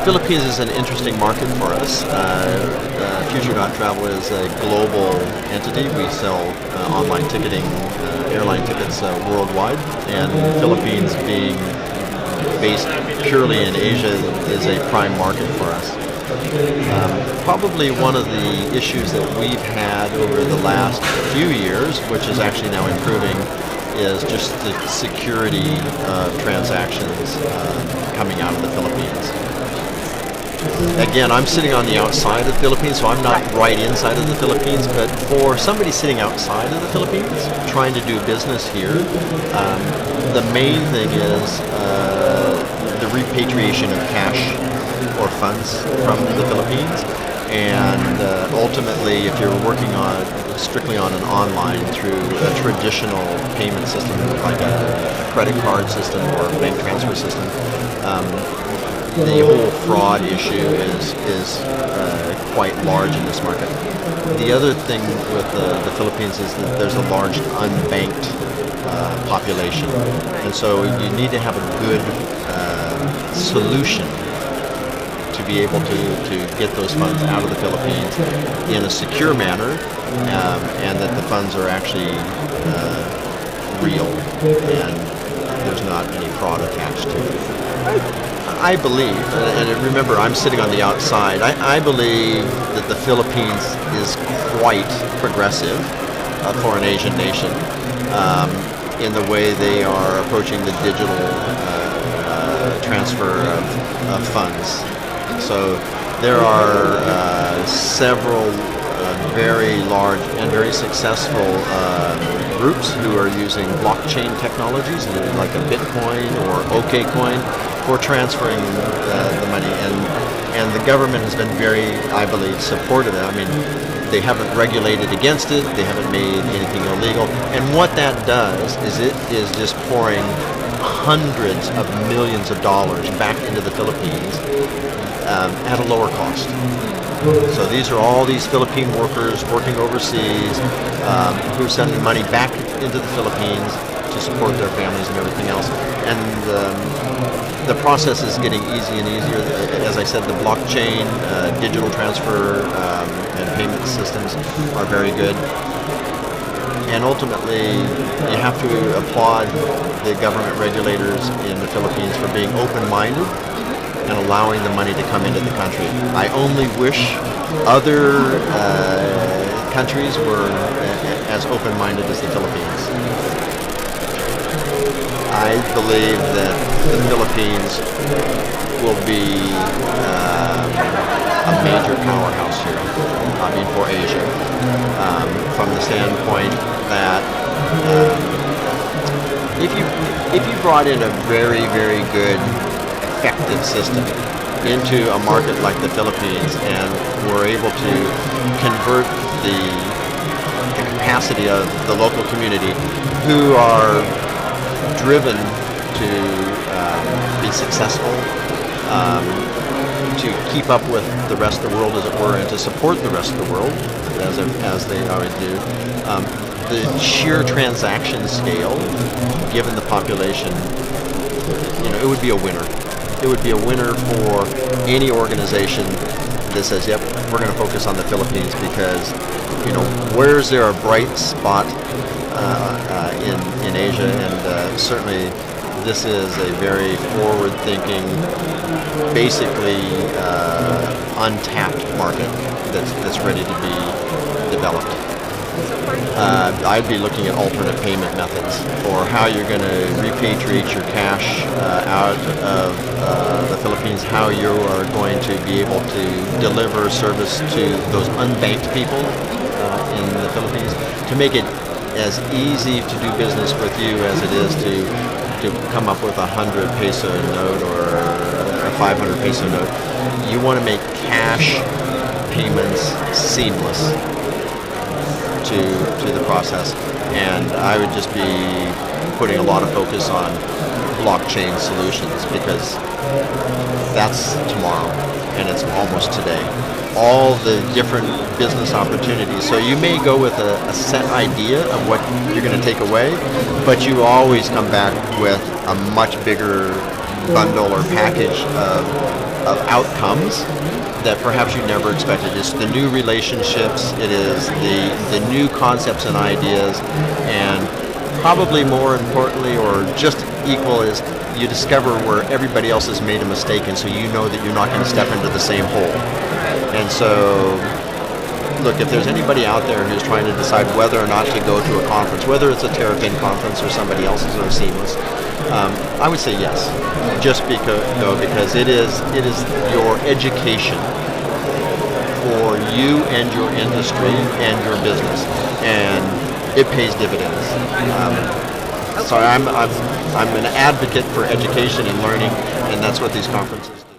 Philippines is an interesting market for us. Future.travel is a global entity. We sell online ticketing, airline tickets worldwide, and Philippines being based purely in Asia is a prime market for us. Probably one of the issues that we've had over the last few years, which is actually now improving, is just the security of transactions coming out of the Philippines. Again, I'm sitting on the outside of the Philippines, so I'm not right inside of the Philippines, but for somebody sitting outside of the Philippines, trying to do business here, the main thing is the repatriation of cash or funds from the Philippines. And ultimately, if you're working strictly on an online through a traditional payment system like a credit card system or a bank transfer system, the whole fraud issue is quite large in this market. The other thing with the Philippines is that there's a large unbanked population, and so you need to have a good solution to be able to get those funds out of the Philippines in a secure manner, and that the funds are actually real and there's not any fraud attached to it. I believe, and remember I'm sitting on the outside, I believe that the Philippines is quite progressive for an Asian nation in the way they are approaching the digital transfer of funds. So there are several very large and very successful groups who are using blockchain technologies like a Bitcoin or OKCoin for transferring the money, and the government has been very, I believe, supportive. I mean, they haven't regulated against it, they haven't made anything illegal, and what that does is it is just pouring hundreds of millions of dollars back into the Philippines at a lower cost. So these are all these Philippine workers working overseas who are sending money back into the Philippines to support their families and everything else. And the process is getting easier and easier. As I said, the blockchain, digital transfer, and payment systems are very good. And ultimately, you have to applaud the government regulators in the Philippines for being open-minded and allowing the money to come into the country. I only wish other countries were as open-minded as the Philippines. I believe that the Philippines will be a major powerhouse here, for Asia, from the standpoint that if you brought in a very, very good, effective system into a market like the Philippines and were able to convert the capacity of the local community who are driven to be successful, to keep up with the rest of the world, as it were, and to support the rest of the world, as they already do. The sheer transaction scale, given the population, it would be a winner. It would be a winner for any organization that says, yep, we're going to focus on the Philippines because, where's there a bright spot in Asia? And certainly this is a very forward-thinking, basically untapped market that's ready to be developed. I'd be looking at alternate payment methods for how you're going to repatriate your cash out of the Philippines, how you are going to be able to deliver service to those unbanked people in the Philippines, to make it as easy to do business with you as it is to come up with a 100 peso note or a 500 peso note. You want to make cash payments seamless to the process, and I would just be putting a lot of focus on blockchain solutions because that's tomorrow and it's almost today. All the different business opportunities. So you may go with a set idea of what you're going to take away, but you always come back with a much bigger bundle or package of of outcomes that perhaps you never expected. It's the new relationships, it is the new concepts and ideas, and probably more importantly, or just equal, is you discover where everybody else has made a mistake, and so you know that you're not going to step into the same hole. And so, look, if there's anybody out there who's trying to decide whether or not to go to a conference, whether it's a Terrapin conference or somebody else's or Seamless, I would say yes, just because it is your education for you and your industry and your business, and it pays dividends. So I'm an advocate for education and learning, and that's what these conferences do.